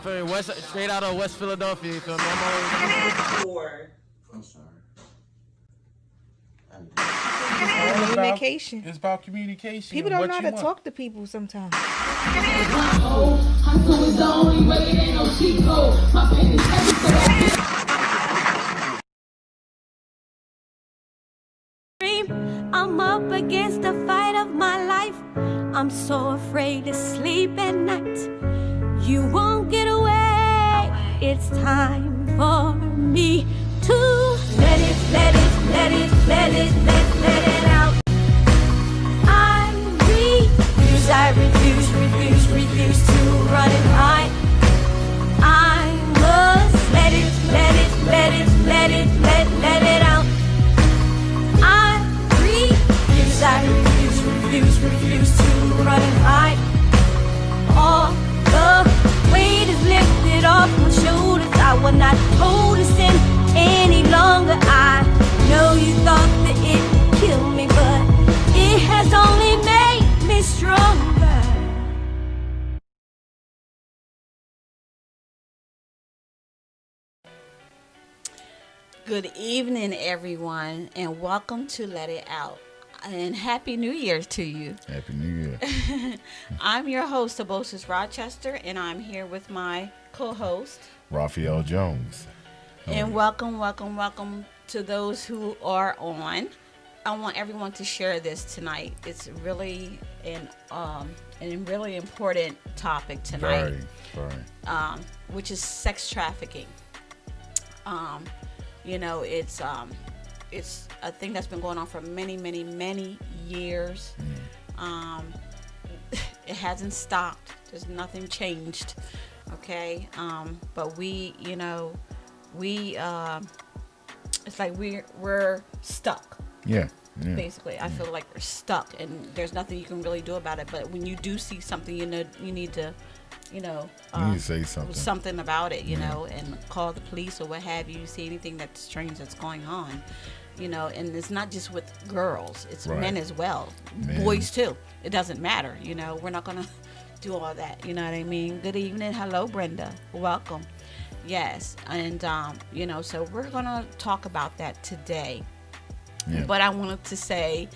feel me? Straight out of West Philadelphia. You feel me? I'm sorry. Communication. It's about communication. People don't know how to talk to people sometimes. I'm up against the fight of my life. I'm so afraid to sleep at night. You won't get away. It's time for me to let it out. I refuse to run and hide. I must let it out. I refuse to run and hide. All the weight is lifted off my shoulders. I will not hold this in any longer. I know you thought that it would kill me, but it has only made me stronger. Good evening, everyone, and welcome to Let It Out. And Happy New Year to you. Happy New Year. I'm your host, Abosis Rochester, and I'm here with my co-host, Raphael Jones. And welcome to those who are on. I want everyone to share this tonight. It's really an really important topic tonight. Very. Which is sex trafficking. It's a thing that's been going on for many years. It hasn't stopped. There's nothing changed. Okay. But it's like we're stuck. Yeah. Basically, I feel like we're stuck, and there's nothing you can really do about it. But when you do see something, you need to you need to say something about it, and call the police or what have you. See anything that's strange that's going on, and it's not just with girls, it's men as well, boys too. It doesn't matter, we're not gonna do all that, you know what I mean? Good evening. Hello, Brenda. Welcome. Yes. And so we're gonna talk about that today. But I wanted to say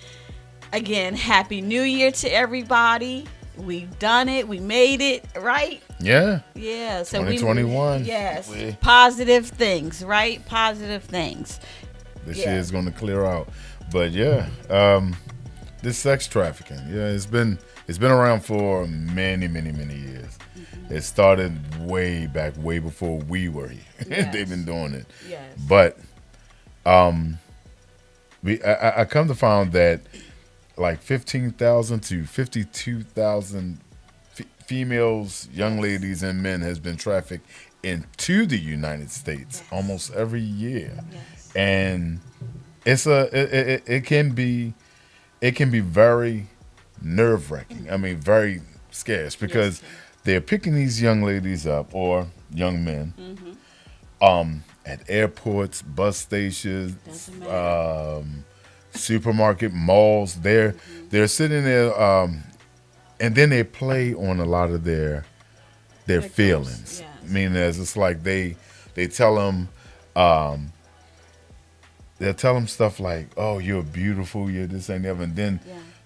again, Happy New Year to everybody. We've done it. We made it, right? Yeah. Yeah. So 2021. Yes. Positive things, right? Positive things. This year is going to clear out. But this sex trafficking, it's been around for many years. Mm-hmm. It started way back, way before we were here. Yes. They've been doing it. Yes. But I come to find that like 15,000 to 52,000 females, young ladies, and men has been trafficked into the United States almost every year. Yes. And it can be very nerve-wracking. I mean, very scarce because they're picking these young ladies up or young men at airports, bus stations, supermarket, malls. They're sitting there, and then they play on a lot of their feelings. Yes. Meaning, as it's like they tell them, they'll tell them stuff like, "Oh, you're beautiful, you're this and that," and then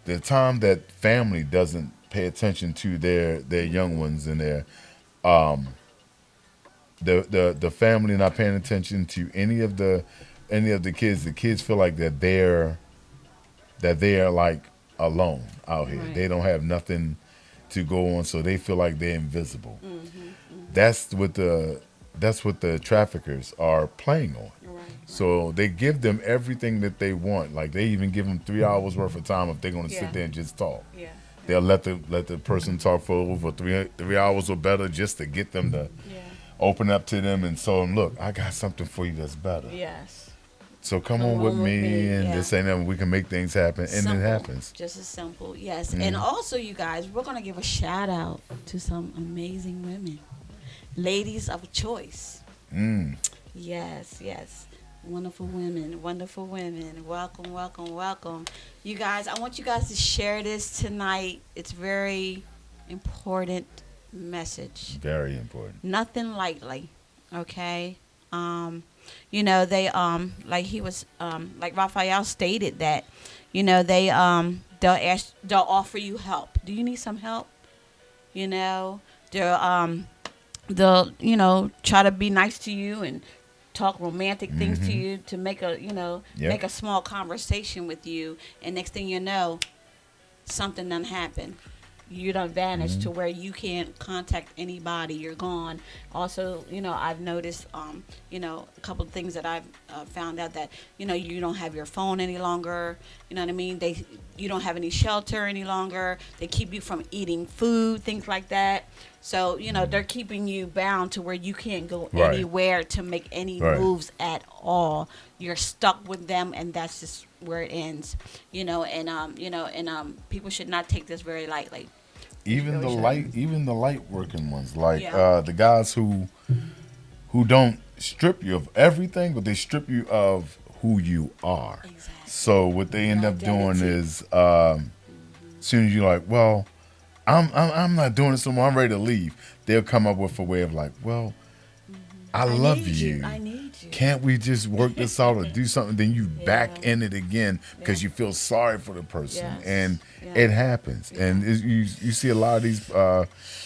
the time that family doesn't pay attention to their young ones and their the family not paying attention to any of the kids. The kids feel like that they're like alone out here. Right. They don't have nothing to go on, so they feel like they're invisible. That's what the traffickers are playing on. Right. So they give them everything that they want. Like they even give them 3 hours worth of time if they're going to sit there and just talk. Yeah. They'll let the person talk for over three hours or better just to get them to open up to them and tell them, "Look, I got something for you that's better." Yes. So come on with me and this and that. We can make things happen, and simple. It happens. Just as simple, yes. And also, you guys, we're gonna give a shout out to some amazing women, ladies of choice. Yes. Wonderful women. Welcome. You guys, I want you guys to share this tonight. It's very important message. Very important. Nothing lightly. Okay. You know, they like he was like Raphael stated that, you know, they'll offer you help. Do you need some help? You know, they'll you know, try to be nice to you and talk romantic things to you to make a, you know, make a small conversation with you, and next thing you know, something done happened. You done vanished to where you can't contact anybody. You're gone. Also, you know, I've noticed, you know, a couple of things that I've found out that, you know, you don't have your phone any longer. You know what I mean? You don't have any shelter any longer. They keep you from eating food, things like that. So, you know, they're keeping you bound to where you can't go anywhere to make any moves at all. You're stuck with them, and that's just where it ends. You know, and people should not take this very lightly. Even the light working ones, like the guys who don't strip you of everything, but they strip you of who you are. Exactly. So what they end up doing is, as soon as you're like, well, I'm not doing this anymore, I'm ready to leave, they'll come up with a way of like, well, I love you. I need you. Can't we just work this out or do something? Then you back in it again because you feel sorry for the person, and it happens. And you see a lot of these.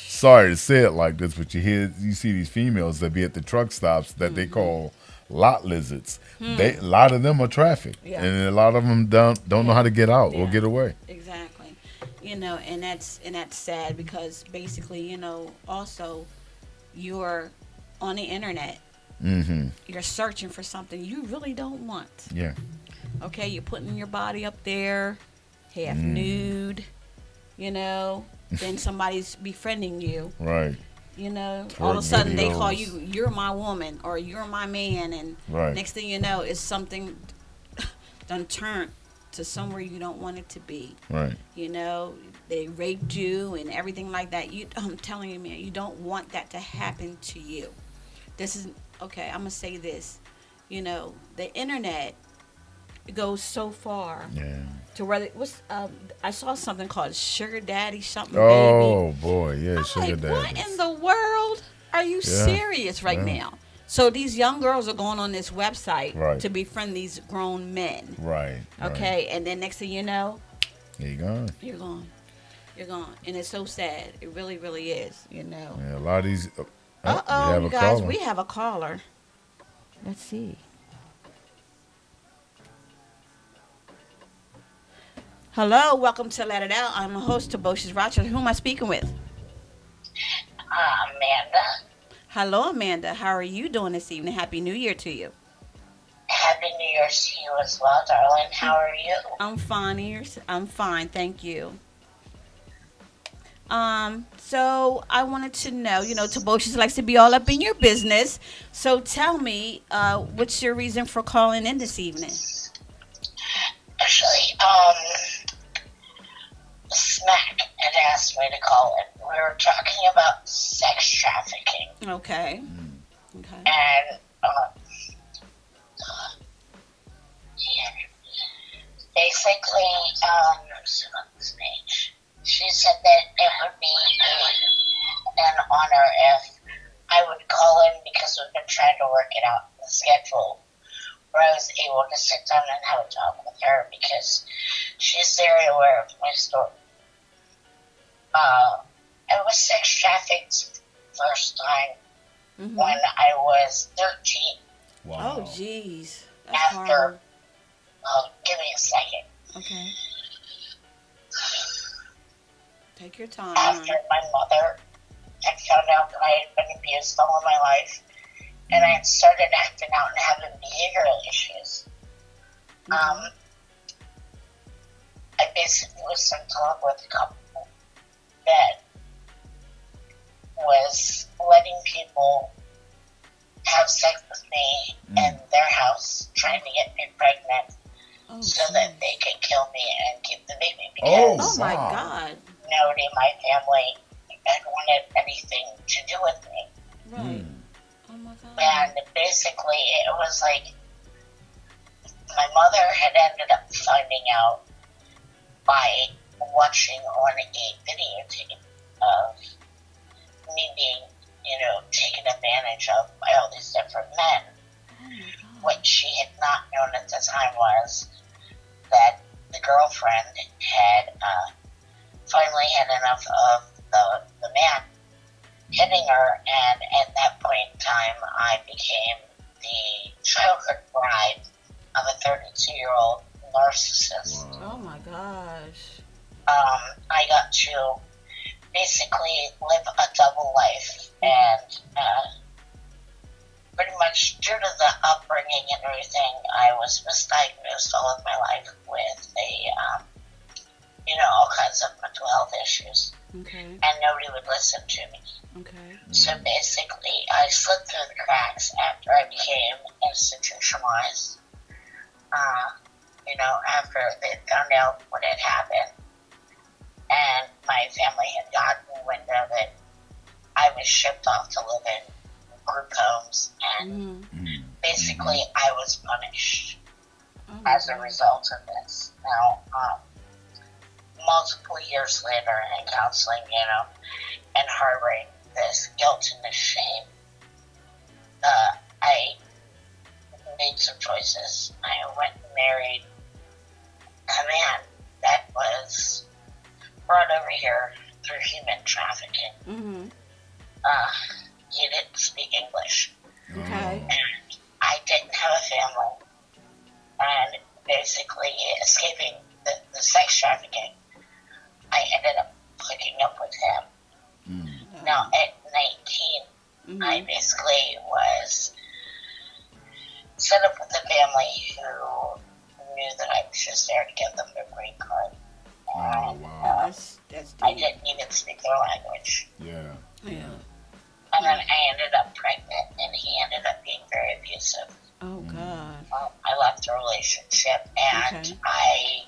Sorry to say it like this, but you see these females that be at the truck stops that they call lot lizards. A lot of them are trafficked, and a lot of them don't know how to get out or get away. Exactly. You know, and that's sad because basically, you know, also you're on the internet. You're searching for something you really don't want. Yeah. Okay, you're putting your body up there, half nude, you know, then somebody's befriending you. Right. You know, all of a sudden they call you, you're my woman or you're my man, and next thing you know, it's something done turned to somewhere you don't want it to be. Right. You know, they raped you and everything like that. I'm telling you, man, you don't want that to happen to you. This is okay. I'm gonna say this. You know, the internet goes so far to where I saw something called sugar daddy something. Oh baby. Boy, yeah, I'm sugar like, daddy. what in the world? Are you serious right now? So these young girls are going on this website to befriend these grown men. Right. Okay, and then next thing you know, you're gone. You're gone. You're gone, and it's so sad. It really, really is. You know. Yeah, a lot of these. You guys, we have a caller. Let's see. Hello, welcome to Let It Out. I'm a host, Toboshi's Rochester. Who am I speaking with? Amanda. Hello, Amanda. How are you doing this evening? Happy New Year to you. Happy New Year to you as well, darling. How are you? I'm fine. I'm fine, thank you. So I wanted to know, you know, Toboshi's likes to be all up in your business. So tell me, what's your reason for calling in this evening? Actually, Smack had asked me to call in. We were talking about sex trafficking. Okay. And, basically, what's on this page? She said that it would be an honor if I would call in because we've been trying to work it out in the schedule where I was able to sit down and have a talk with her because she's very aware of my story. I was sex trafficked first time when I was 13. Wow. Oh, jeez. After, give me a second. Okay. Take your time. After my mother had found out that I had been abused all of my life, and I had started acting out and having behavioral issues. I basically was sent to live with a couple that was letting people have sex with me in their house, trying to get me pregnant so that they could kill me and keep the baby because oh my God. nobody in my family had wanted anything to do with me. Right. Oh my God. And basically it was like my mother had ended up finding out by watching on a videotape of me being, taken advantage of by all these different men. What she had not known at the time was that the girlfriend had finally had enough of the man hitting her, and at that point in time, I became the childhood bride of a 32-year-old narcissist. Wow. Oh my gosh. I got to basically live a double life, and pretty much due to the upbringing and everything, I was misdiagnosed all of my life with all kinds of mental health issues. Okay. And nobody would listen to me. Okay. So basically, I slipped through the cracks after I became institutionalized. After they found out what had happened, and my family had gotten wind of it, I was shipped off to live in group homes, and basically I was punished as a result of this. Now, multiple years later in counseling, and harboring this guilt and this shame, I made some choices. I went and married a man that was brought over here through human trafficking. Mm-hmm. He didn't speak English. Okay. And I didn't have a family. And basically, escaping the sex trafficking, I ended up hooking up with him. Now, at 19, I basically was set up with a family who knew that I was just there to give them their green card. And, That's I deep. didn't even speak their language. Yeah. Yeah. And then I ended up pregnant, and he ended up being very abusive. Oh God. I left the relationship, and Okay. I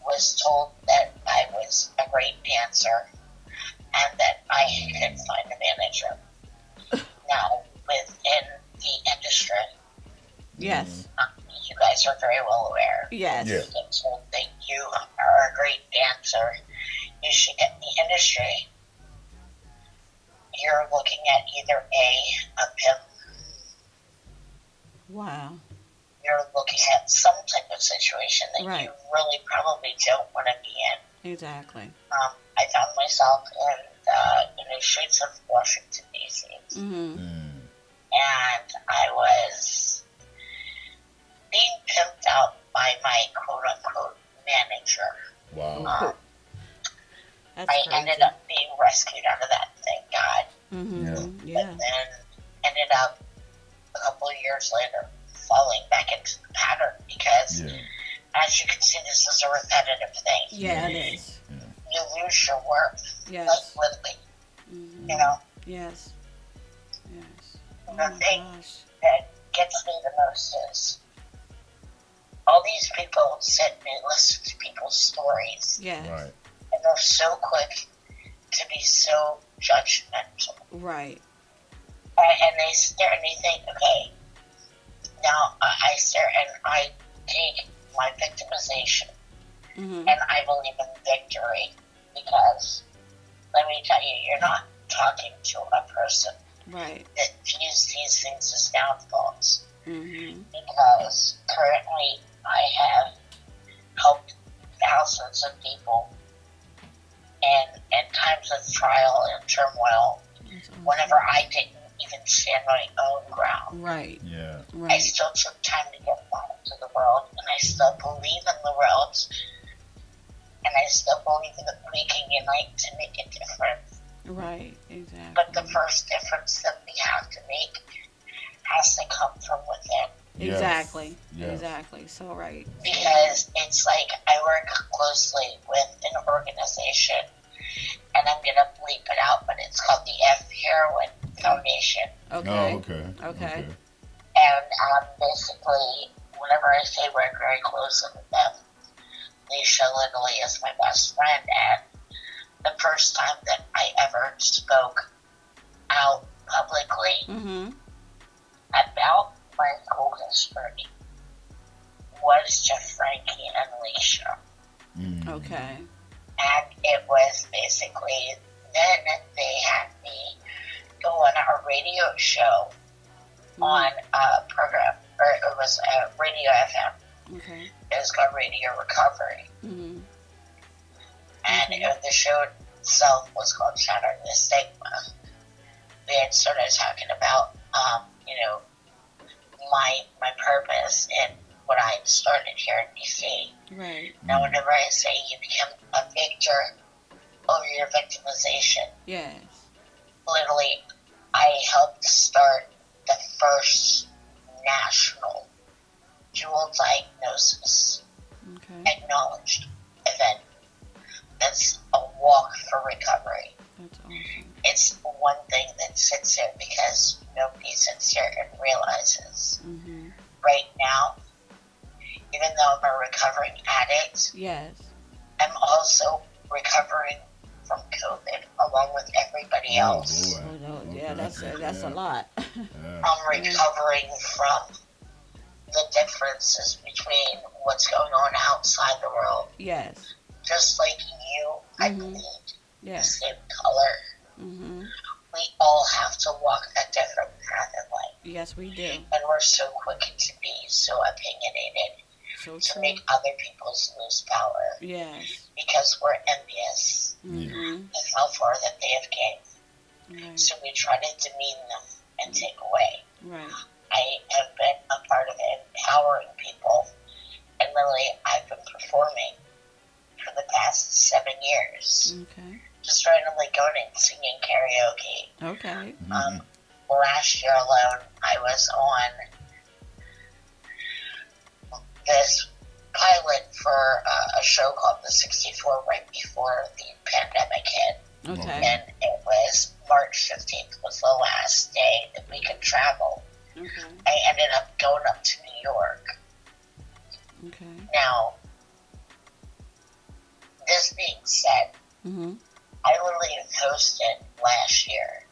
was told that I was a great dancer and that I could find a manager. Now, within the industry, Yes. you guys are very well aware. Yes. Yeah. You get told that you are a great dancer, you should get in the industry. You're looking at either a pimp, Wow. you're looking at some type of situation that Right. you really probably don't want to be in. Exactly. I found myself in the streets of Washington, D.C. Mm-hmm. And I was being pimped out by my quote-unquote manager. Wow. That's I crazy. ended up being rescued out of that, thank God. Mm-hmm. Yeah. But then ended up a couple of years later falling back into the pattern because, as you can see, this is a repetitive thing. Yeah, it is. You lose your worth, Yes. like literally, Yes. Yes. Oh The my thing gosh. that gets me the most is all these people sit and listen to people's stories, Yes. Right. and they're so quick to be so judgmental. Right. And they stare and they think, okay, now I stare and I take my victimization Mm-hmm. and I believe in victory because, let me tell you, you're not talking to a person Right. that views these things as downfalls. Mm-hmm. Because currently I have helped thousands of people in times of trial and turmoil whenever I didn't even stand my own ground. Right. Yeah. I Right. still took time to get back into the world, and I still believe in the world, and I still believe that we can unite to make a difference. Right. Exactly. But the first difference that we have to make has to come from within. Yes. Exactly. Yes. Exactly. So right. Because it's like I work closely with an organization, and I'm going to bleep it out, but it's called the F Heroin Foundation. Okay. Oh, okay. Okay. And basically, whenever I say work very closely with them, Leisha literally is my best friend. And the first time that I ever spoke out publicly Mm-hmm. about my school history was to Frankie and Leisha. Okay. And it was basically, then they had me go on our radio show on a program, or it was a Radio FM. Okay. It was called Radio Recovery. Mm-hmm. And the show itself was called Shattering the Stigma. We had started talking about, my purpose and what I had started here in DC. Right. Now, whenever I say you become a victor over your victimization, Yes. literally, I helped start the first national dual diagnosis Okay. acknowledged event. That's a walk for recovery. That's awesome. It's one thing that sits there because nobody sits there and realizes Mm-hmm. right now, even though I'm a recovering addict, Yes. I'm also recovering from COVID along with everybody else. boy. Oh no. Okay. Yeah. That's a lot. Yeah. I'm recovering from the differences between what's going on outside the world. Yes. Just like you, I Mhm. bleed the Yes. same color. Mm-hmm. We all have to walk a different path in life. Yes, we do. And we're so quick to be so opinionated So to true. make other people lose power Yes. because we're envious Mm-hmm. of how far that they have gained. Right. So we try to demean them and take away. Right. I have been a part of empowering people, and literally I've been performing for the past 7 years. Okay. Just randomly going and singing karaoke. Okay. Last year alone, I was on this pilot for a show called The 64 right before the pandemic hit. Okay. And it was March 15th was the last day that we could travel. Okay. I ended up going up to New York. Okay. Now, this being said, Mm-hmm. I literally hosted last year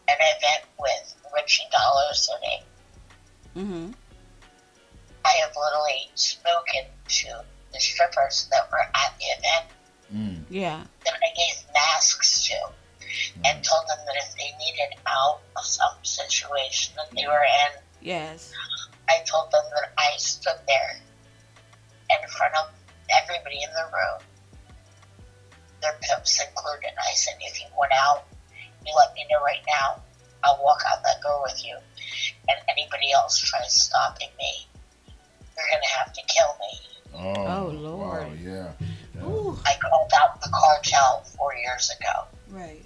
an event with Richie Dollar City. Mm-hmm. I have literally spoken to the strippers that were at the event Yeah. that I gave masks to and told them that if they needed out of some situation that they were in, Yes. I told them that I stood there in front of everybody in the room, their pimps included. I said, if you want out, you let me know right now. I'll walk out that door with you. And anybody else tries stopping me, you're going to have to kill me. Oh, Lord. Wow, yeah. Ooh. I called out the cartel 4 years ago Right.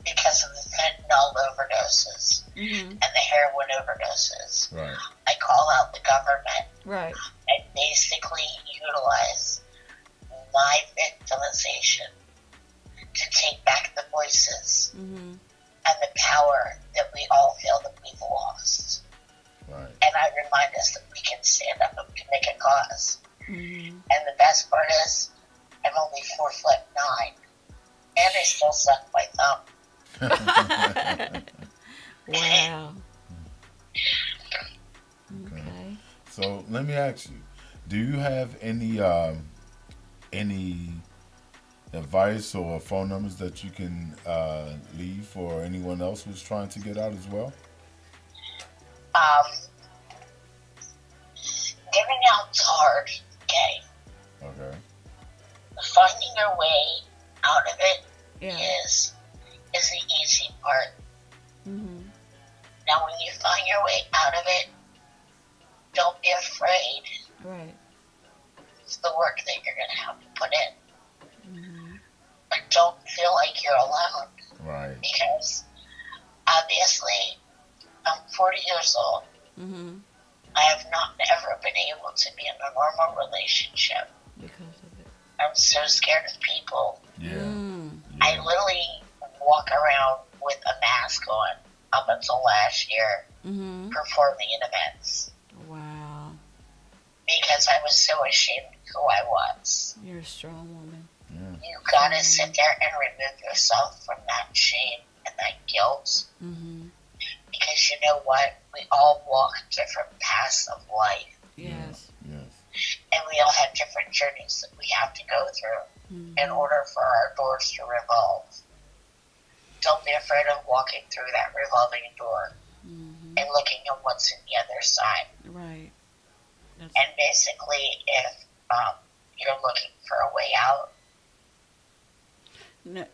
because of the fentanyl overdoses Mm-hmm. and the heroin overdoses. Right. I call out the government. Right. I basically utilize my victimization to take back the voices Mm-hmm. and the power that we all feel that we've lost. Right. And I remind us that we can stand up and we can make a cause. Mm-hmm. And the best part is, I'm only 4'9", and I still suck my thumb. Wow. Okay. So let me ask you: do you have any advice or phone numbers that you can leave for anyone else who's trying to get out as well? Giving out's hard, okay? Okay. Finding your way out of it Yeah. is the easy part. Mm-hmm. Now, when you find your way out of it, don't be afraid. Right. It's the work that you're going to have to put in. Mm-hmm. But don't feel like you're alone, Right. because obviously I'm 40 years old. Mm-hmm. I have not ever been able to be in a normal relationship. Because of it. I'm so scared of people. Yeah. Mm. I literally walk around with a mask on up until last year, Mm-hmm. performing in events, Wow. because I was so ashamed of who I was. You're a strong woman. You gotta sit there and remove yourself from that shame and that guilt, Mm-hmm. because you know what? We all walk different paths of life, Yes. Yes. and we all have different journeys that we have to go through Mm-hmm. in order for our doors to revolve. don't be afraid of walking through that revolving door and looking at what's in the other side. Right. And basically, if you're looking for a way out, No. the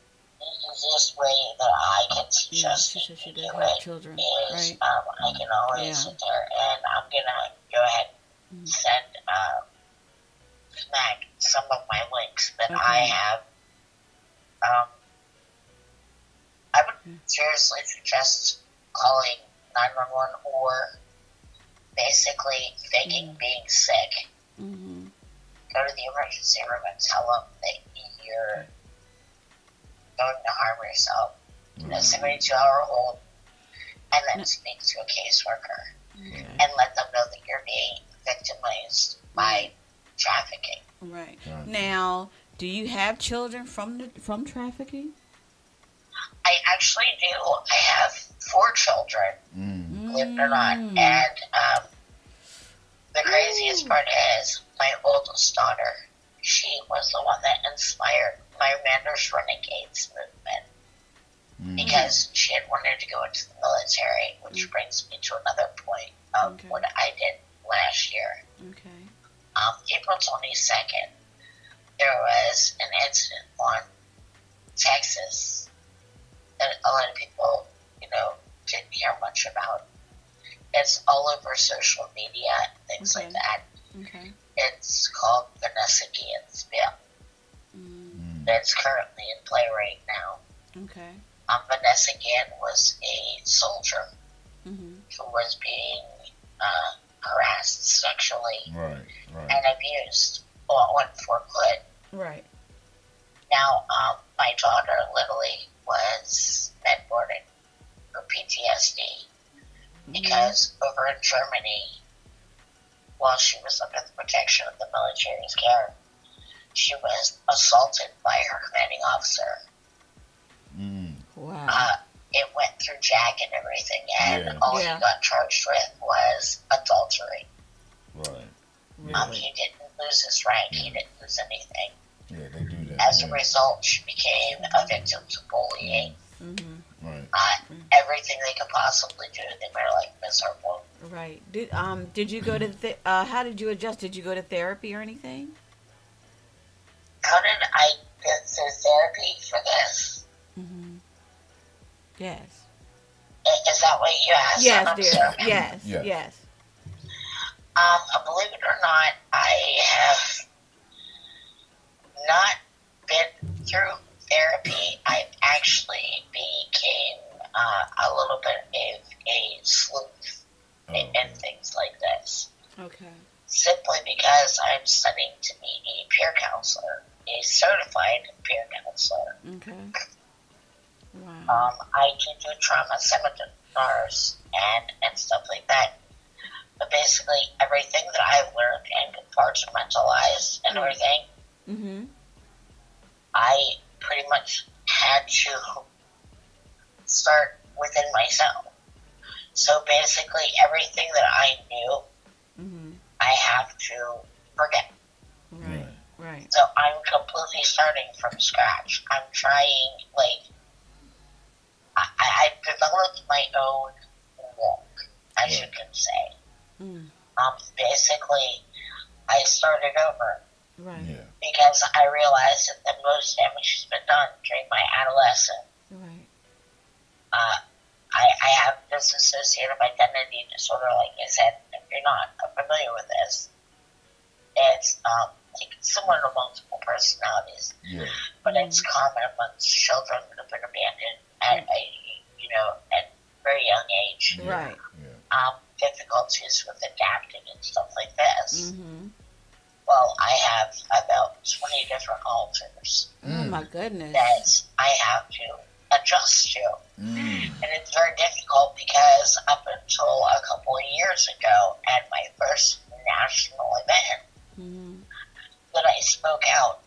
easiest way that I can suggest She said she does do have it children, is right? I can always sit there and I'm gonna go ahead and send Smack some of my links that I have. I would seriously suggest calling 911 or basically faking being sick. Go to the emergency room and tell them that you're going to harm yourself. In a 72-hour hold, and then speak to a caseworker and let them know that you're being victimized by trafficking. Right. Now, do you have children from trafficking? I actually do. I have 4 children, believe it or not. And the craziest part is my oldest daughter. She was the one that inspired my Manders Renegades movement because she had wanted to go into the military, which brings me to another point of what I did last year. April 22nd, there was an incident on Texas that a lot of people, didn't hear much about. It's all over social media, things like that. It's called Vanessa Guillen's Bill. That's currently in play right now. Vanessa Guillen was a soldier who was being harassed sexually and abused on Fort Hood. Right. Now, my daughter literally was bedboarded for PTSD because over in Germany, while she was under the protection of the military's care, she was assaulted by her commanding officer. Wow. It went through JAG and everything, and all he got charged with was adultery. He didn't lose his rank. He didn't lose anything. Yeah, they do that. As a result, she became a victim to bullying. Everything they could possibly do, they were like miserable. Right. Did you go to how did you adjust? Did you go to therapy or anything? How did I get through therapy for this? Yes. Is that what you asked? Yes, dear. Yes. Believe it or not, I have not been through therapy. I actually became a little bit of a sleuth and things like this. Simply because I'm studying to be a peer counselor, a certified peer counselor. Wow. I do trauma seminars and stuff like that. But basically, everything that I've learned and compartmentalized and everything, I pretty much had to start within myself. So basically, everything that I knew, I have to forget. Right. So I'm completely starting from scratch. I'm trying, I developed my own walk, I should say. Basically, I started over. Because I realized that the most damage has been done during my adolescence. I have dissociative identity disorder, like I said. If you're not familiar with this, it's similar to multiple personalities, but it's common amongst children that have been abandoned at at very young age. Difficulties with adapting and stuff like this. Well, I have about 20 different alters. Oh my goodness. That I have to adjust to. And it's very difficult because up until a couple of years ago at my first national event that I spoke out,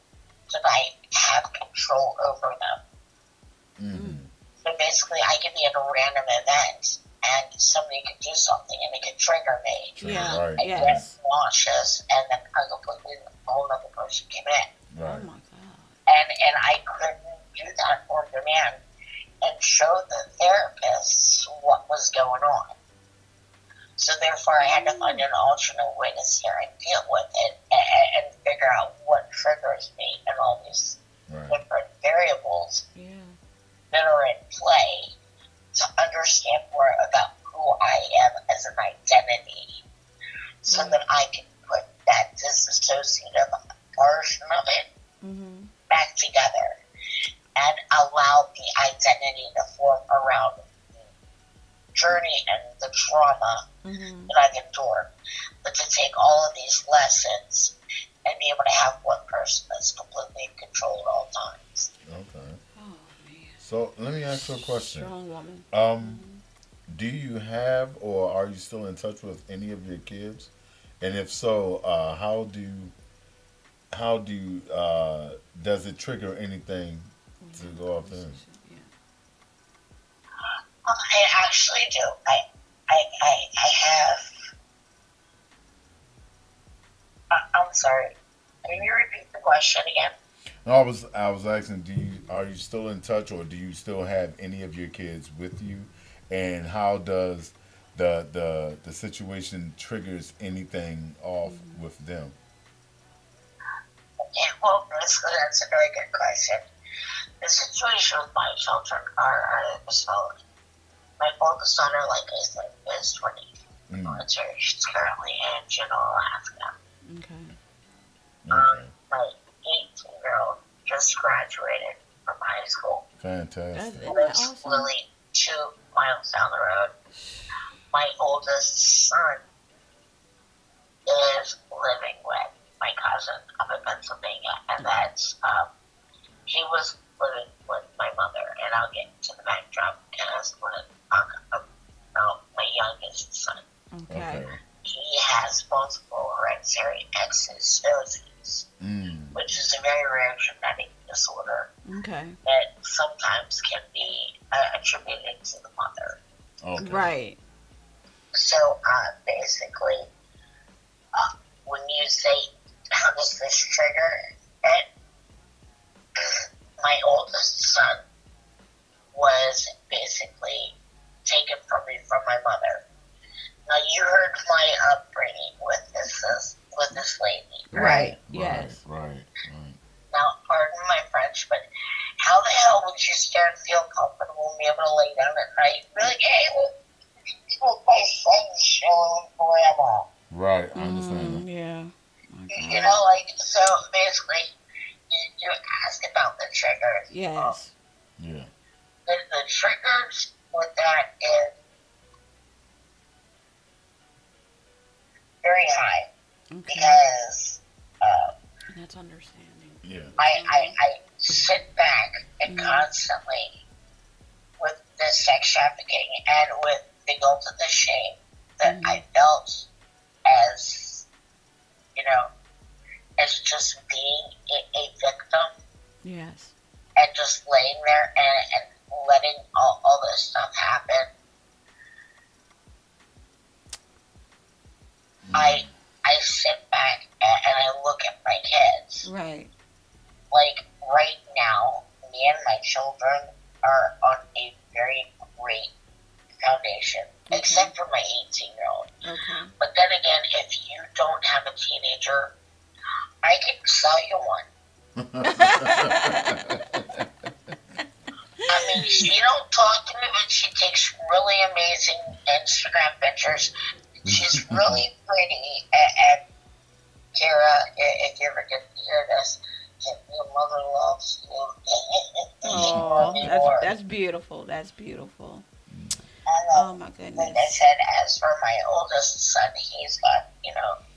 that I have control over them. So basically I could be at a random event and somebody could do something and it could trigger me. Yeah. I get nauseous and then a whole other person came in. Oh my God. And I couldn't do that on demand and show the therapists what was going on. So therefore, I had to find an alternate way to sit and deal with it and figure out what triggers me and all these different variables that are in play to understand more about who I am as an identity so that I can put that disassociative version of it back together and allow the identity to form around the journey and the trauma that I've endured. But to take all of these lessons and be able to have one person that's completely in control at all times. Okay. Oh, man. So let me ask you a question. Strong woman. Do you have or are you still in touch with any of your kids? And if so, how do does it trigger anything to go off them? I actually do. I have. I'm sorry. Can you repeat the question again? No, I was asking, are you still in touch or do you still have any of your kids with you? And how does the situation triggers anything off with them? Yeah, well, that's a very good question. The situation with my children are as follows. My oldest daughter, like I said, is 20. Military. She's currently in Juneau, Alaska. Okay. My 18-year-old just graduated from high school. Fantastic. Lives awesome? literally 2 miles down the road. My oldest son is living with my cousin up in Pennsylvania, and that's he was living with my mother, and I'll get to the backdrop as when I talk about my youngest son. Okay. He has multiple hereditary exostosis, which is a very rare genetic disorder Okay. that sometimes can be attributed to the mother. Okay. Right. So basically, when you say, how does this trigger it? My oldest son was basically taken from me from my mother. Now you heard my upbringing with this lady, Right. Yes. Right. Now, pardon my French, but how the hell would you start and feel comfortable and be able to lay down at night? Be like, hey, look, my son's chilling with grandma. Right. I understand. Yeah. You know, like, so basically, you asked about the triggers. Yes. Yeah. The triggers with that is very high because that's understanding. Yeah. I sit back and constantly with the sex trafficking and with the guilt and the shame that I felt as, as just being a victim Yes. and just laying there and letting all this stuff happen. I sit back and I look at my kids. Right. Like right now, me and my children are on a very great foundation, except for my 18-year-old. Okay. But then again, if you don't have a teenager, I can sell you one. I mean, she don't talk to me, but she takes really amazing Instagram pictures. She's really pretty. And Kira, if you ever get to hear this, your mother loves you. Oh, that's beautiful. That's beautiful. Oh my goodness. Like I said, as for my oldest son, he's got,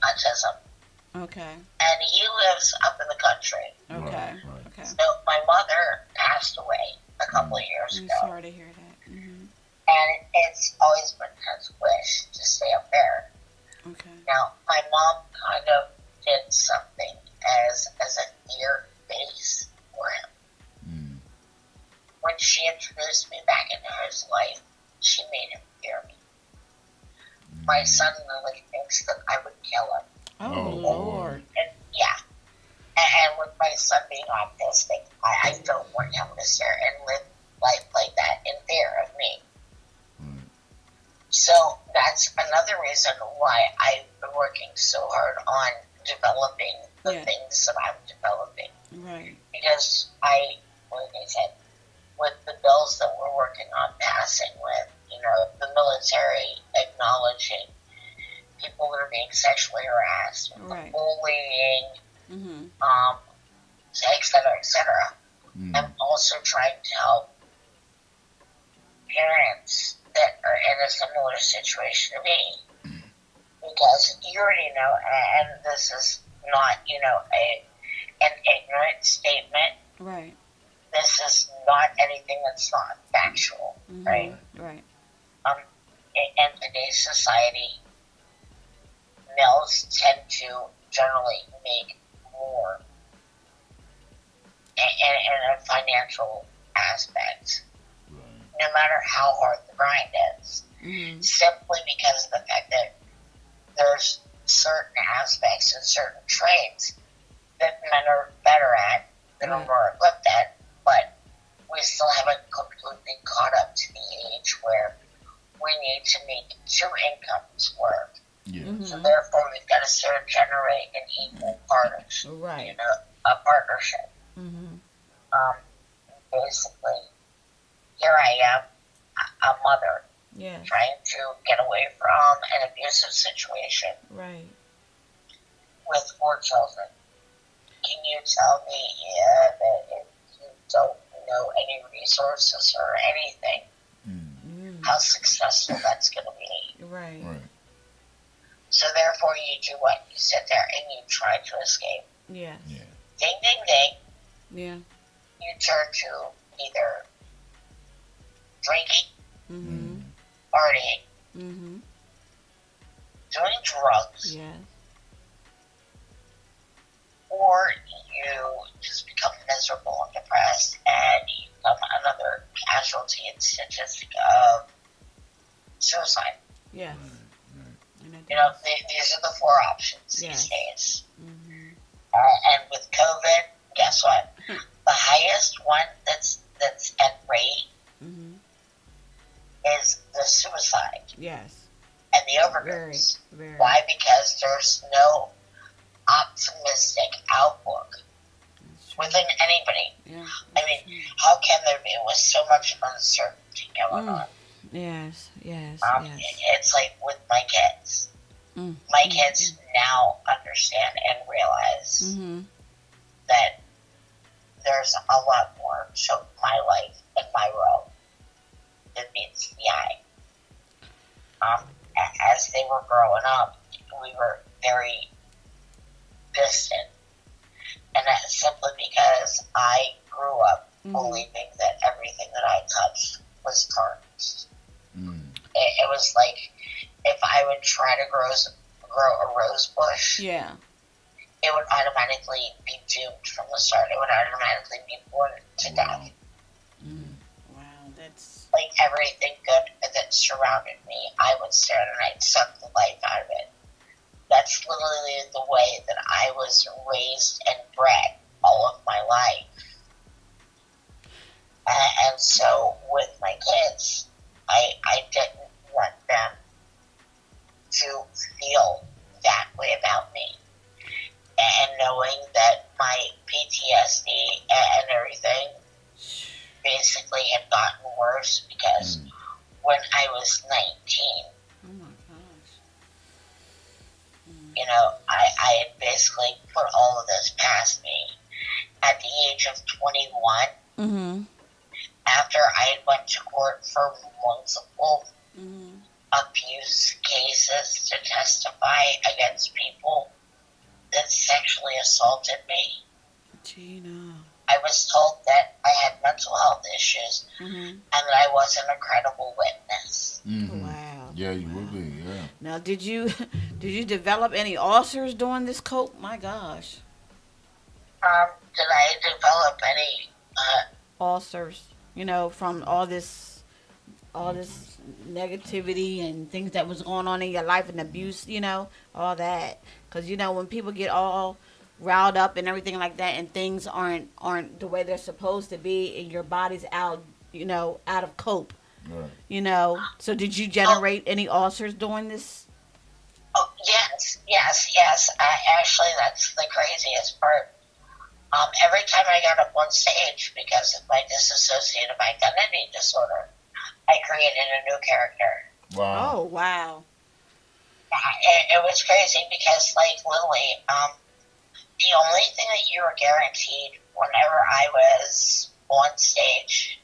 autism. Okay. And he lives up in the country. Okay. Right. Okay. So my mother passed away a couple of years I'm ago. sorry to hear that. And it's always been his wish to stay up there. Okay. Now, my mom kind of did something as a fear base for him. When she introduced me back into his life, she made him fear me. My son really thinks that I would kill him. Oh, Lord. And and with my son being autistic, I don't want him to sit and live life like that. And So that's another reason why I've been working so hard on developing the Yeah. things that I'm developing. Right. Because like I said, with the bills that we're working on passing with, the military acknowledging people that are being sexually harassed, Right. bullying, Mhm. et cetera, et cetera. I'm also trying to help parents that are in a similar situation to me. Because you already know, and this is not, an ignorant statement. Right. This is not anything that's not factual, right? Right. In today's society, males tend to generally make more in a financial aspect, no matter how hard the grind is. Simply because of the fact that there's certain aspects and certain trades that men are better at, that are more equipped at, but we still haven't completely caught up to the age where we need to make two incomes work. Yeah. So therefore, we've got to sort of generate an equal partnership, Right. a partnership. Basically, here I am, a mother, Yeah. trying to get away from an abusive situation Right. with 4 children. Can you tell me that if you don't know any resources or anything, how successful that's going to be? Right. Right. So therefore, you do what? You sit there and you try to escape. Yes. Yeah. Ding, ding, ding. Yeah. You turn to either drinking, partying, doing drugs, Yeah. or you just become miserable and depressed and you become another casualty and statistic of suicide. Yeah. These are the 4 options Yes. these days. And with COVID, guess what? The highest one that's at rate is the suicide Yes. and the overdose. Very. Why? Because there's no optimistic outlook within anybody. Yeah. I mean, how can there be with so much uncertainty going on? Yes. Yes. It's like with my kids. My kids now understand and realize that there's a lot more to my life and my role than meets the eye. As they were growing up, we were very distant. And that's simply because I grew up believing that everything that I touched was tarnished. It was like if I would try to grow a rose bush, Yeah. it would automatically be doomed from the start. It would automatically be born to death. Wow. That's. Like everything good that surrounded me, I would stare and I'd suck the life out of it. That's literally the way that I was raised and bred all of my life. And so with my kids, I didn't want them to feel that way about me. And knowing that my PTSD and everything basically had gotten worse because when I was 19, Oh my gosh. I had basically put all of this past me. At the age of 21, after I had went to court for multiple abuse cases to testify against people that sexually assaulted me, Gina. I was told that I had mental health issues and that I wasn't a credible witness. Wow. Yeah, you would be. Yeah. Now, did you develop any ulcers during this cope? My gosh. Did I develop any Ulcers, from all this negativity and things that was going on in your life and abuse, all that. Because, when people get all riled up and everything like that and things aren't the way they're supposed to be and your body's out, out of cope, Right. You know. So did you generate any ulcers doing this? Oh, yes. Actually, that's the craziest part. Every time I got up on stage because of my dissociative identity disorder, I created a new character. Wow. Oh wow. It was crazy because, like Lily, the only thing that you were guaranteed whenever I was on stage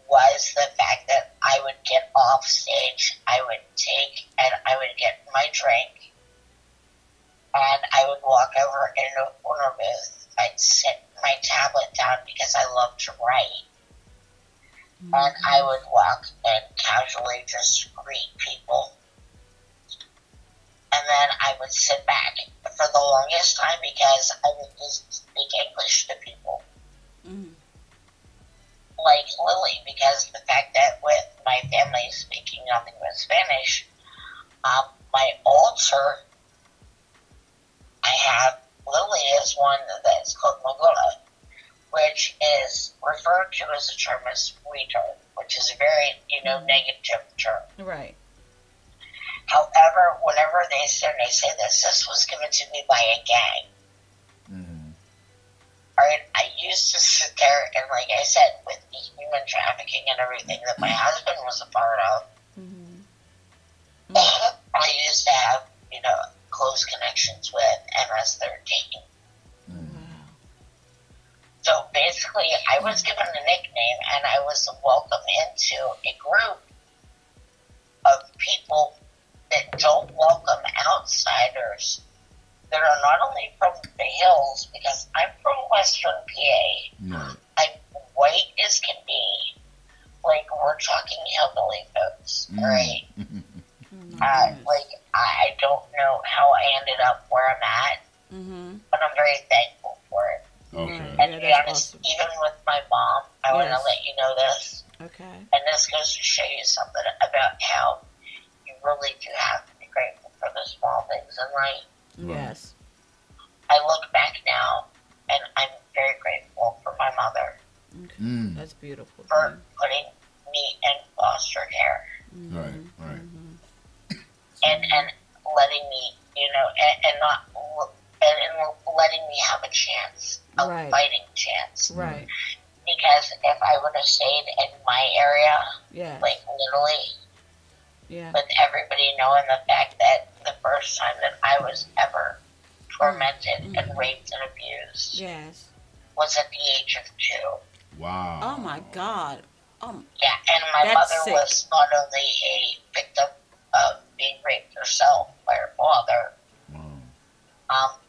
was the fact that I would get off stage, I would take and I would get my drink, and I would walk over in a corner booth. I'd sit my tablet down because I love to write. And I would walk and casually just greet people. And then I would sit back for the longest time because I would just speak English to people. Mm. Like Lily, because the fact that with my family speaking nothing but Spanish, my altar, I have Lily is one that's called Mogola, which is referred to as a term as retard, which is a very, negative term. Right. However, whenever they say this was given to me by a gang. Mm-hmm. Alright, I used to sit there and, like I said, with the human trafficking and everything that my husband was a part of, I used to have, close connections with MS-13. So basically, I was given a nickname and I was welcomed into a group of people that don't welcome outsiders that are not only from the hills, because I'm from Western PA. Right. I'm white as can be. Like, we're talking hillbilly folks, right? Like, I don't know how I ended up where I'm at, but I'm very thankful for it. Okay. And to be honest, even with my mom, I want to let you know this. Okay. And this goes to show you something about how you really do have to be grateful for the small things in life. Yes. I look back now, and I'm very grateful for my mother Okay. That's beautiful. for putting me in foster care. Right. And letting me, and not and letting me have a chance, a fighting chance. Right. Because if I would have stayed in my area, like literally, with everybody knowing the fact that the first time that I was ever tormented and raped and abused was at the age of 2. Wow. Oh my God. Yeah, and my mother was not only a victim of being raped herself by her father,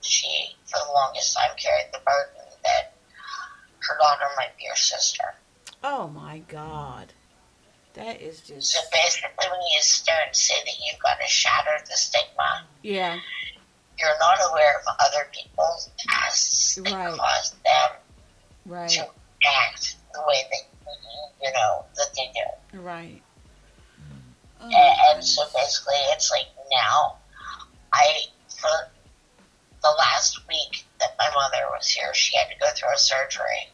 she, for the longest time, carried the burden that her daughter might be her sister. Oh my God. That is just... So basically, when you sit there and say that you've got to shatter the stigma, you're not aware of other people's pasts that cause them to act the way that, that they do. Right. Oh, and so basically, it's like now, for the last week that my mother was here, she had to go through a surgery.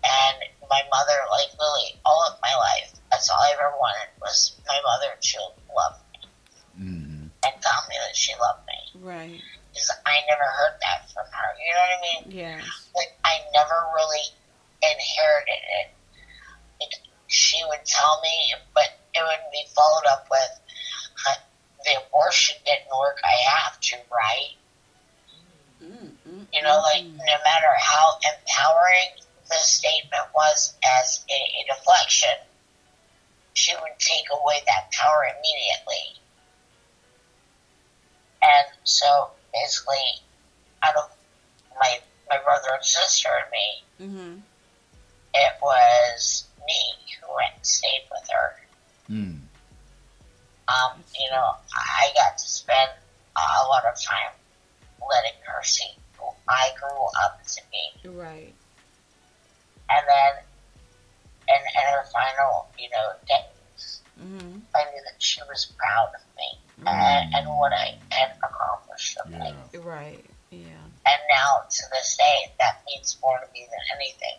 And my mother, like Lily, all of my life, that's all I ever wanted was my mother to love me. And tell me that she loved me. Right. Because I never heard that from her. You know what I mean? Yes. Like, I never really inherited it. Like, she would tell me, but it would be followed up with, the abortion didn't work, I have to, right? No matter how empowering the statement was as a deflection, she would take away that power immediately. And so, basically, out of my brother and sister and me, it was me who went and stayed with her. I got to spend a lot of time letting her see who I grew up to be. Right. And then, in her final, days, I knew that she was proud of me and what I had accomplished in life. Right. Yeah. And now, to this day, that means more to me than anything.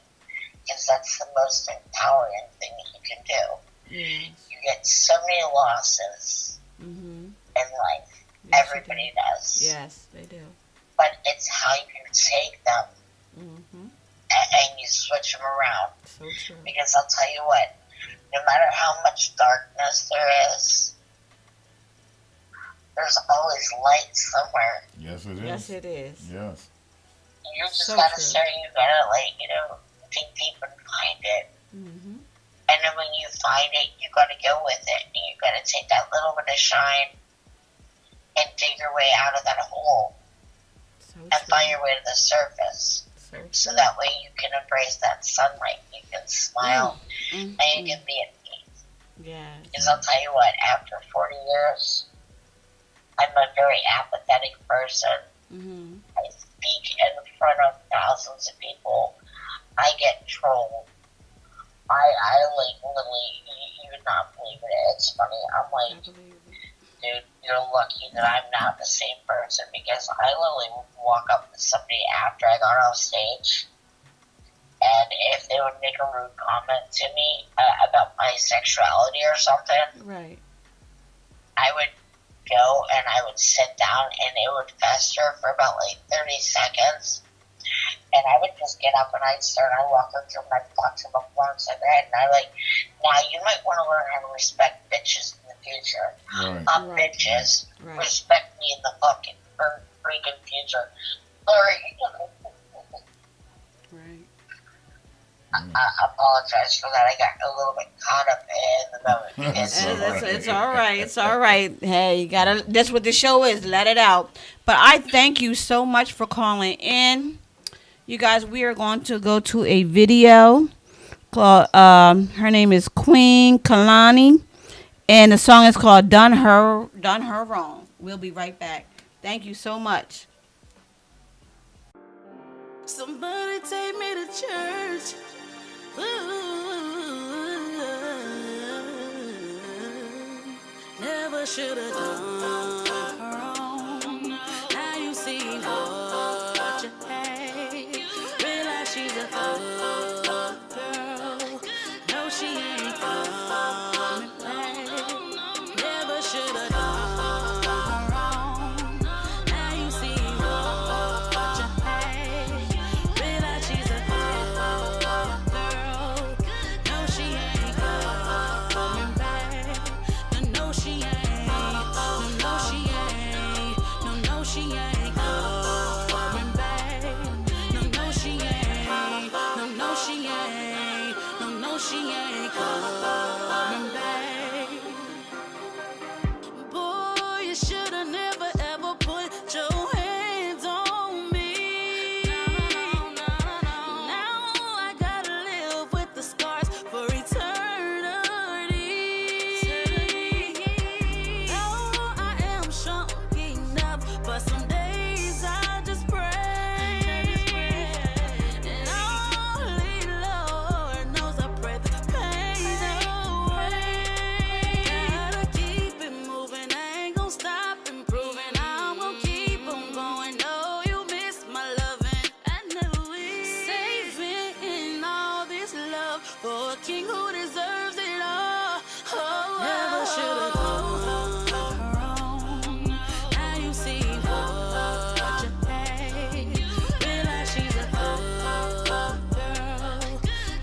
because that's the most empowering thing that you can do. Yes. You get so many losses in life. Yes, Everybody does. Yes, they do. But it's how you take them and you switch them around. So true. Because I'll tell you what, no matter how much darkness there is, there's always light somewhere. Yes, it is. Yes, it is. Yes. You just So gotta true. start, you gotta, like, you know, dig deep and find it. And then when you find it, you gotta go with it. And you gotta take that little bit of shine and dig your way out of that hole So and true. find your way to the surface. So So true. that way you can embrace that sunlight. You can smile and you can be at peace. Yes. Because I'll tell you what, after 40 years, I'm a very apathetic person. I speak in front of thousands of people. I get trolled. I like literally, you would not believe it. It's funny. I'm I like, believe it. dude, you're lucky that I'm not the same person, because I literally would walk up to somebody after I got off stage, and if they would make a rude comment to me about my sexuality or something, Right. I would go and I would sit down and it would fester for about like 30 seconds. And I would just get up and I'd start, I'd walk up to them and I'd talk to them alongside their head. And I'm like, now you might want to learn how to respect bitches in the future. Right. Right. Bitches, Right. respect me in the fucking freaking future. Sorry. Right. I apologize for that. I got a little bit caught up in the moment. Because It's all right. It's all right. Hey, you gotta. That's what the show is. Let it out. But I thank you so much for calling in. You guys, we are going to go to a video called. Her name is Queen Kalani, and the song is called "Done Her Wrong." We'll be right back. Thank you so much. Somebody take me to church. Never should have done her wrong. Now you see what you hate. Realize she's a good girl. No, she ain't coming back. Never should have done her wrong. Now you see what you hate. Realize she's a good girl. No, she ain't coming back. No, she ain't. No, she ain't. No, she ain't coming back. No, she ain't. No, she ain't. No, she ain't coming back. Boy, you shoulda never ever put your hands on me. Now I gotta live with the scars for eternity. Oh, I am strong enough, but some days I just pray. And only Lord knows I pray the pain away. Gotta keep it moving, I ain't gon' stop improving. I'm gon' keep on going. No, you miss my loving. I know it. Saving all this love for a king who deserves it all. Oh, never should've done her wrong. Now you see what you hate. Realize she's a good girl.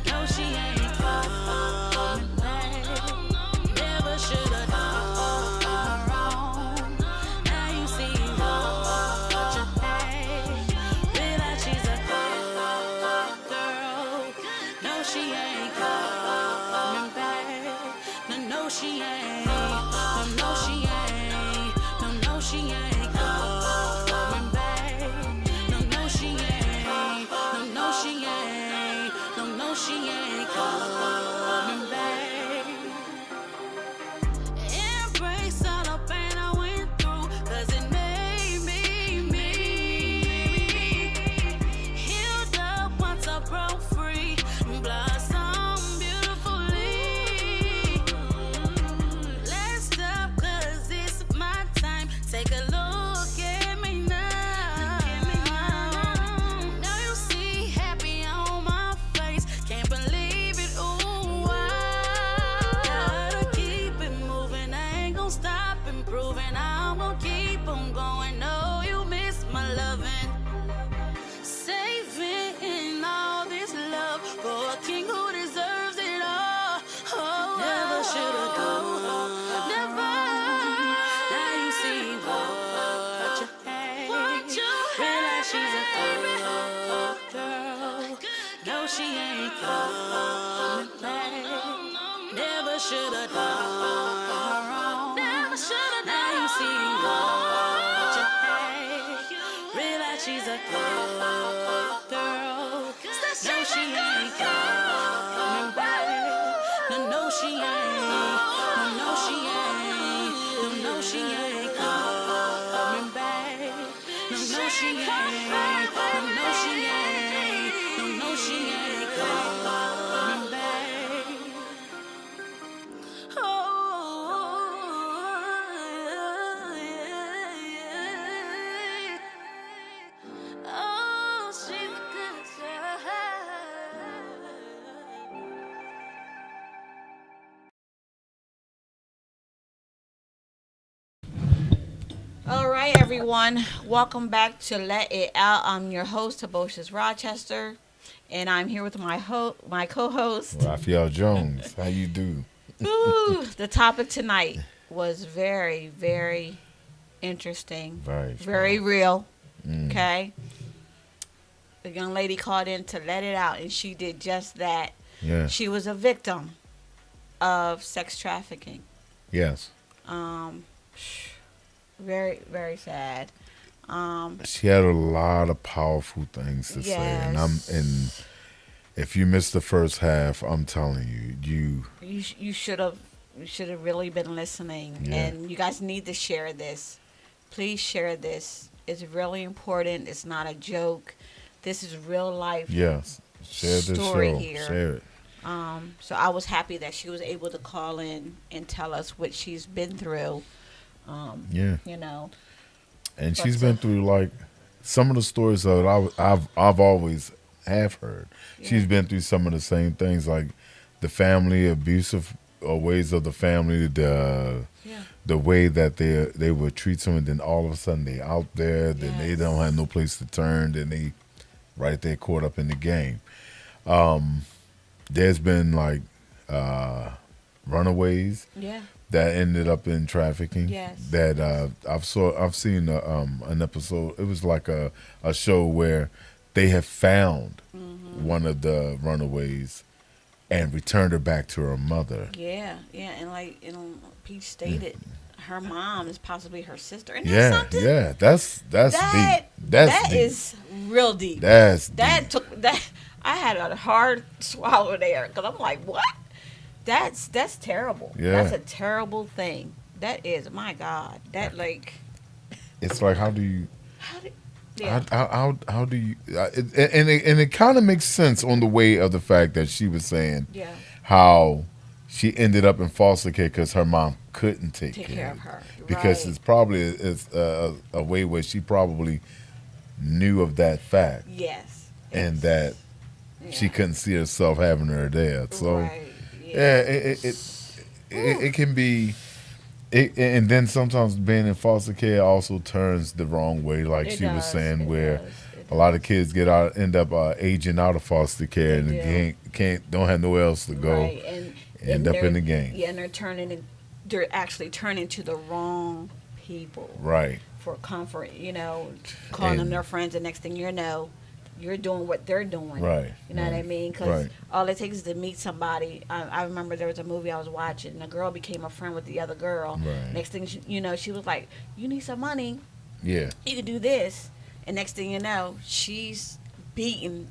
No, she ain't coming back. Never should've done her wrong. Now you see what you hate. Realize she's a good girl. No, she ain't coming back. No, she ain't. No, she ain't. No, she ain't coming back. No, she ain't. No, she ain't. No, she ain't coming back. Embrace all the pain I went through, 'cause it made me. Healed up once I broke free, blossom beautifully. Let's stop, 'cause it's my time. Take a look at me now. Now you see happy on my face. Can't believe stop improving. I'm gonna keep on going. No, you miss my loving. Saving all this love for a king who deserves it all. Oh, never should have done. Never. Now you see what you hate. Realize she's a good girl. No, she ain't coming back. Never should have done wrong. Never should have done. Now you see what you hate. Realize she's a good girl. No, she ain't coming back. No, no, she ain't. No, no, she ain't. No, no, she ain't coming back. No, no, she ain't. No, no, she ain't. No, no, she ain't coming back. Oh, she's a good All right, everyone. Welcome back to Let It Out. I'm your host, Toboshes Rochester, and I'm here with my co-host. Raphael Jones, how you do? Ooh, the topic tonight was very, very interesting. Very real. Okay. The young lady called in to let it out, and she did just that. Yeah. She was a victim of sex trafficking. Yes. Very, very sad. She had a lot of powerful things to say, and if you missed the first half, I'm telling you should have really been listening, and you guys need to share this. Please share this. It's really important. It's not a joke. This is real life. Yes, share this story show. Here. Share it. So I was happy that she was able to call in and tell us what she's been through. You know, and she's been through like some of the stories that I've always have heard. Yeah. She's been through some of the same things, like the family abusive ways of the family, the way that they would treat someone. Then all of a sudden they out there, then they don't have no place to turn. Then they right there caught up in the game. There's been like runaways. Yeah. That ended up in trafficking. Yes. That I've seen an episode. It was like a show where they have found one of the runaways and returned her back to her mother. Yeah, and like Pete stated, her mom is possibly her sister. And that's deep. That deep. Is real deep. That took that. I had a hard swallow there because I'm like, what? That's terrible. Yeah. That's a terrible thing. That is, my God. That like. It's like how do you? How do you? It kind of makes sense on the way of the fact that she was saying how she ended up in foster care because her mom couldn't take care of her because it's probably a way where she probably knew of that fact. Yes. And that she couldn't see herself having her there. So it can be. And then sometimes being in foster care also turns the wrong way, like she was saying, where a lot of kids end up aging out of foster care and don't have nowhere else to go, and end up in the game. Yeah, and they're actually turning to the wrong people, right, for comfort. Calling them their friends. The next thing you know, you're doing what they're doing. Right. You know what I mean? Because all it takes is to meet somebody. I remember there was a movie I was watching, and a girl became a friend with the other girl. Right. Next thing she was like, "You need some money. Yeah. You can do this." And next thing you know, she's beaten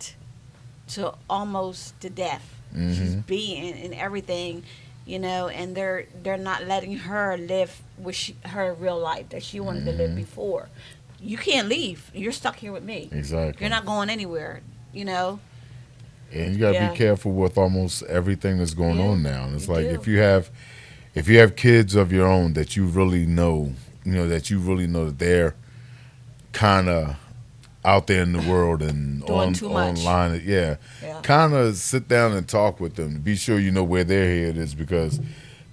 to almost to death. Mm-hmm. She's beaten and everything, and they're not letting her live her real life that she wanted to live before. You can't leave. You're stuck here with me. Exactly. You're not going anywhere, And you got to be careful with almost everything that's going on now. And it's like if you have kids of your own that you really know, that they're kind of out there in the world and online. Yeah. Kind of sit down and talk with them. Be sure you know where their head is, because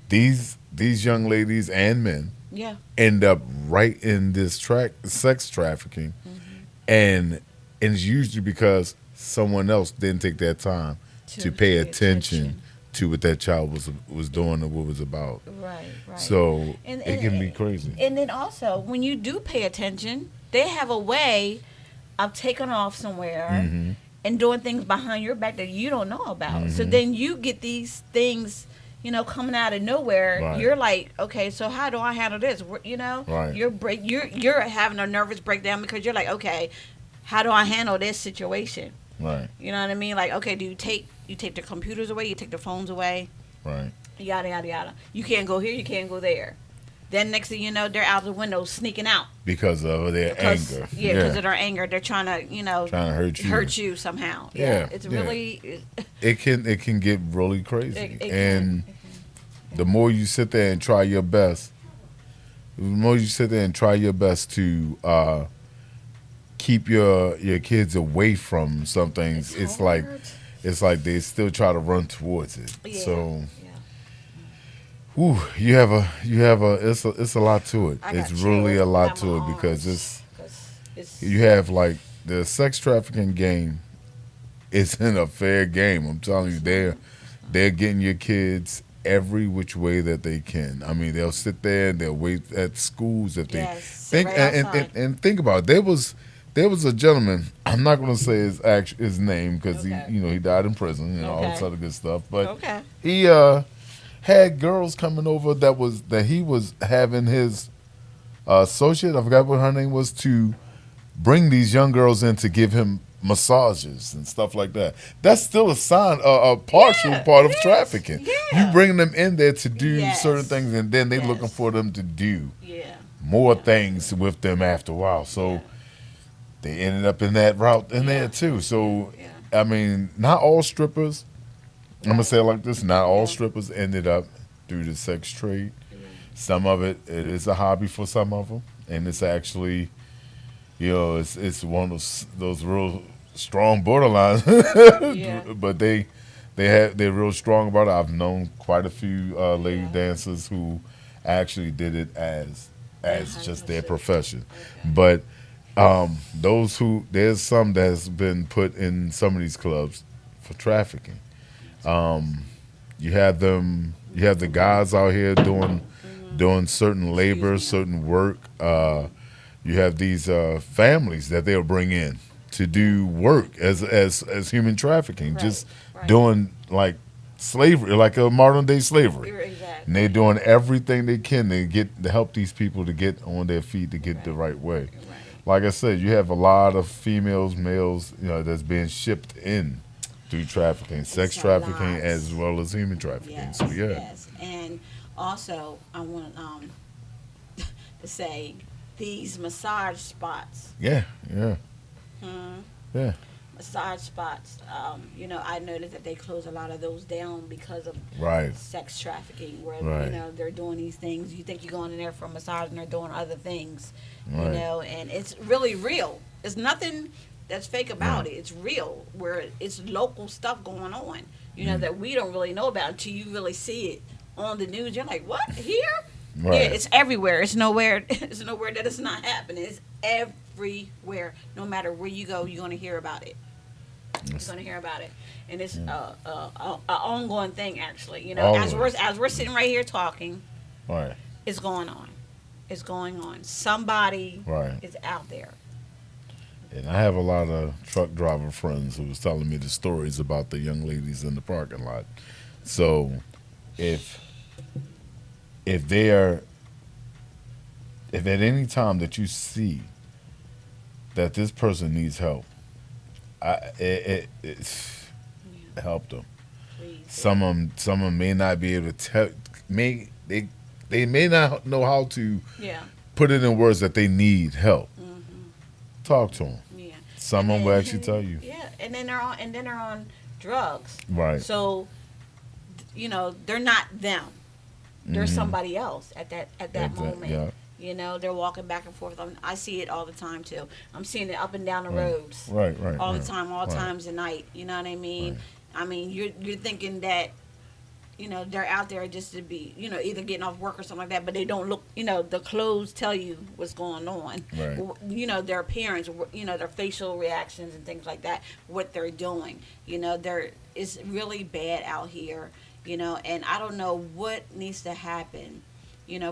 these these young ladies and men Yeah. end up right in this sex trafficking, and it's usually because someone else didn't take that time to pay attention to what that child was doing or what was about. Right, right. So And- it can be crazy. And then also, when you do pay attention, they have a way of taking off somewhere and doing things behind your back that you don't know about. So then you get these things, coming out of nowhere. Right. You're like, okay, so how do I handle this? Right. You're having a nervous breakdown because you're like, okay, how do I handle this situation? Right, You know what I mean? Like, okay, do you take the computers away? You take the phones away? right. Yada yada yada. You can't go here. You can't go there. Then next thing you know, they're out the window sneaking out Because of their anger. Yeah, because of their anger, they're trying to Trying to hurt you. somehow. Yeah, It's yeah. really It can get really crazy. It can. And the more you sit there and try your best, to keep your kids away from some things, it's hard. like they still try to run towards it. Yeah. So, Yeah. whew, you have a it's a lot to it. I got It's really a chills lot down to my it because arms, 'cause it's you have like the sex trafficking game isn't a fair game. I'm telling you, they're getting your kids every which way that they can. I mean, they'll sit there and they'll wait at schools if they Yes, think right and, outside. and think about it. There was a gentleman. I'm not going to say his name because Okay. he died in prison and all this Okay. other good stuff. But okay. he had girls coming over that he was having his associate, I forgot what her name was, to bring these young girls in to give him massages and stuff like that. That's still a partial part of trafficking. Yeah. You bring them in there to do Yes. certain things, and then they Yes. looking for them to do Yeah. more things with them after a while. So Yeah. they ended up in that route in there too. So Yeah. I mean, not all strippers. I'm gonna say it like this: not all strippers ended up through the sex trade. Some of it is a hobby for some of them, and it's actually, it's one of those real strong borderlines. Yeah. But they're real strong about it. I've known quite a few lady dancers who actually did it as just their profession. But there's some that's been put in some of these clubs for trafficking. You have the guys out here doing certain labor, certain work. You have these families that they'll bring in to do work as human trafficking, just doing like slavery, like a modern day slavery. Exactly. And they're doing everything they can to help these people to get on their feet to get the right way. Right. Like I said, you have a lot of females, males, that's being shipped in through trafficking, sex a trafficking, lot. as well as human trafficking. Yes, So yeah, yes. And also, I want to say these massage spots. yeah. Massage spots. I noticed that they close a lot of those down because of Right. sex trafficking, where Right. they're doing these things. You think you're going in there for a massage, and they're doing other things. Right. And it's really real. There's nothing that's fake about it. It's real, where it's local stuff going on. That we don't really know about until you really see it on the news. You're like, what, here? Right. Yeah, it's everywhere. It's nowhere. It's nowhere that it's not happening. It's everywhere. No matter where you go, you're gonna hear about it. You're gonna hear about it, and it's a ongoing thing. Actually, as we're sitting right here talking, Right. it's going on. It's going on. Somebody Right. is out there. And I have a lot of truck driver friends who was telling me the stories about the young ladies in the parking lot. So, if at any time that you see that this person needs help, help them. Please. Some of them may not be able to tell. They may not know how to Yeah. put it in words that they need help. Talk to them. Yeah. Someone will actually tell you. Yeah, and then they're on drugs. Right. So, they're not them. They're somebody else at that moment. Yeah. They're walking back and forth. I see it all the time too. I'm seeing it up and down the roads. Right. All right. the time, all right. times of night. You know what I mean? Right. I mean, you're thinking that, they're out there just to be, either getting off work or something like that, but they don't look, the clothes tell you what's going on. Right. Their appearance, their facial reactions and things like that, what they're doing. It's really bad out here, and I don't know what needs to happen,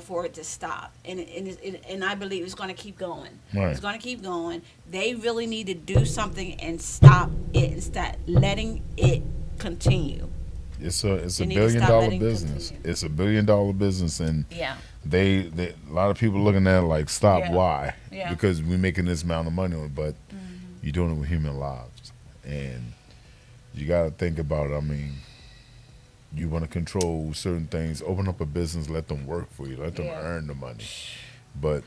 for it to stop. And I believe it's going to keep going. Right. It's going to keep going. They really need to do something and stop it and start letting it continue. It's a $1 billion business. It's $1 billion business, and they a lot of people looking at it like, stop. Yeah. Why? Yeah. Because we're making this amount of money on it, but you're doing it with human lives, and you got to think about it. I mean, you want to control certain things. Open up a business, let them work for you, let them earn the money, but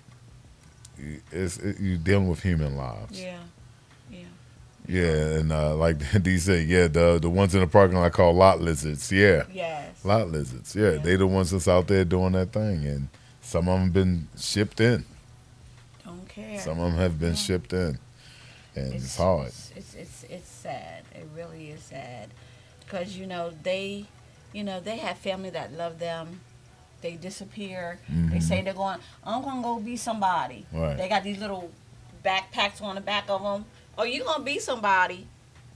you're dealing with human lives. Yeah, and like D said, the ones in the parking lot called lot lizards. Yeah, Yes. lot lizards. Yeah, they the ones that's out there doing that thing, and some of them have been shipped in. Don't care. Some of them have been shipped in, and it's hard. It's sad. It really is sad, because they have family that love them. They disappear. They say they're going. I'm gonna go be somebody. Right. They got these little backpacks on the back of them. Oh, you're going to be somebody.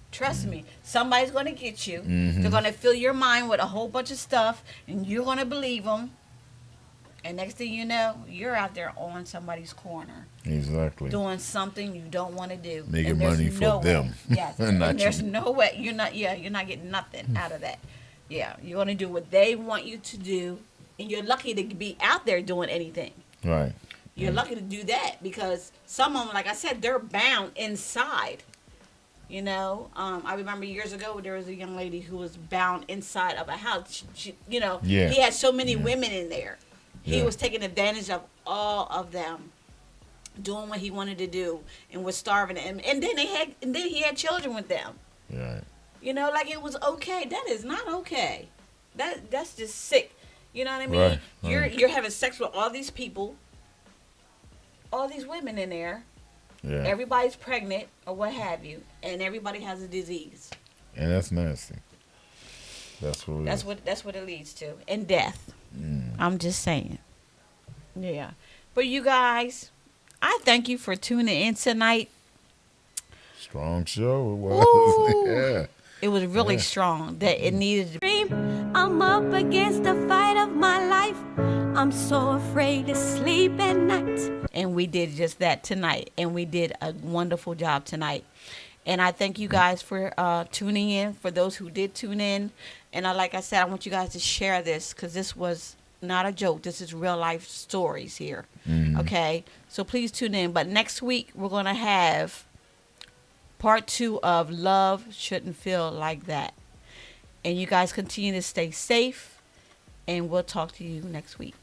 Trust me. Somebody's going to get you. They're going to fill your mind with a whole bunch of stuff, and you're going to believe them. And next thing you know, you're out there on somebody's corner. Exactly. Doing something you don't want to do. Making money for them. Yes. And not and there's you. no way. You're not getting nothing out of that. Yeah. You're going to do what they want you to do, and you're lucky to be out there doing anything. Right. You're lucky to do that, because some of them, like I said, they're bound inside. I remember years ago there was a young lady who was bound inside of a house. He had so many women in there. He was taking advantage of all of them, doing what he wanted to do, and was starving them. And then he had children with them. Right. Like it was okay. That is not okay. That's just sick. You know what I mean? Right. You're having sex with all these people. All these women in there, everybody's pregnant or what have you, and everybody has a disease. And that's nasty. That's what it leads to, and death. I'm just saying. Yeah, but you guys, I thank you for tuning in tonight. Strong show. It was. Yeah. It was really strong. That it needed to be. I'm up against the fight of my life. I'm so afraid to sleep at night. And we did just that tonight. And we did a wonderful job tonight. And I thank you guys for tuning in, for those who did tune in. And like I said, I want you guys to share this, because this was not a joke. This is real life stories here. Okay? So please tune in. But next week, we're going to have part 2 of Love Shouldn't Feel Like That. And you guys continue to stay safe. And we'll talk to you next week.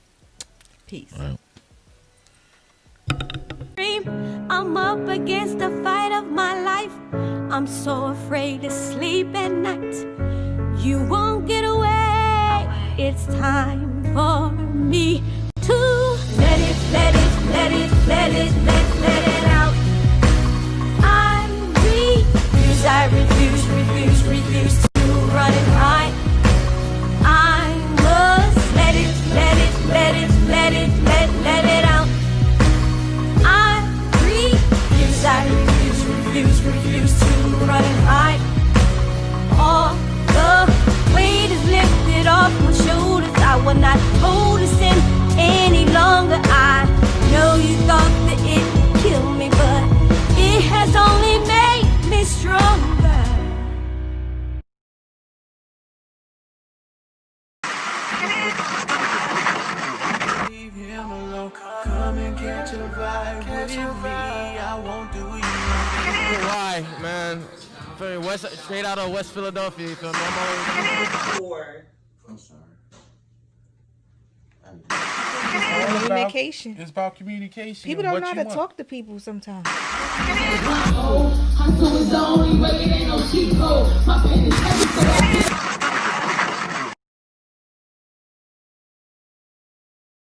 Peace. Right. I'm up against the fight of my life. I'm so afraid to sleep at night. You won't get away. It's time for me to let it out. I refuse to run and hide. I must let it out. I refuse to run and hide. All the weight is lifted off my shoulders. I will not hold this in any longer. I know you thought that it would kill me, but it has only made me stronger. Leave him alone. Come and catch a vibe with me. I won't do you. Why, man? Feel me? Straight out of West Philadelphia. You feel me? I'm sorry. Communication. It's about communication. People don't know how to talk to people sometimes. I'm so zone, but it ain't no cheat code. My pen is heavy, so I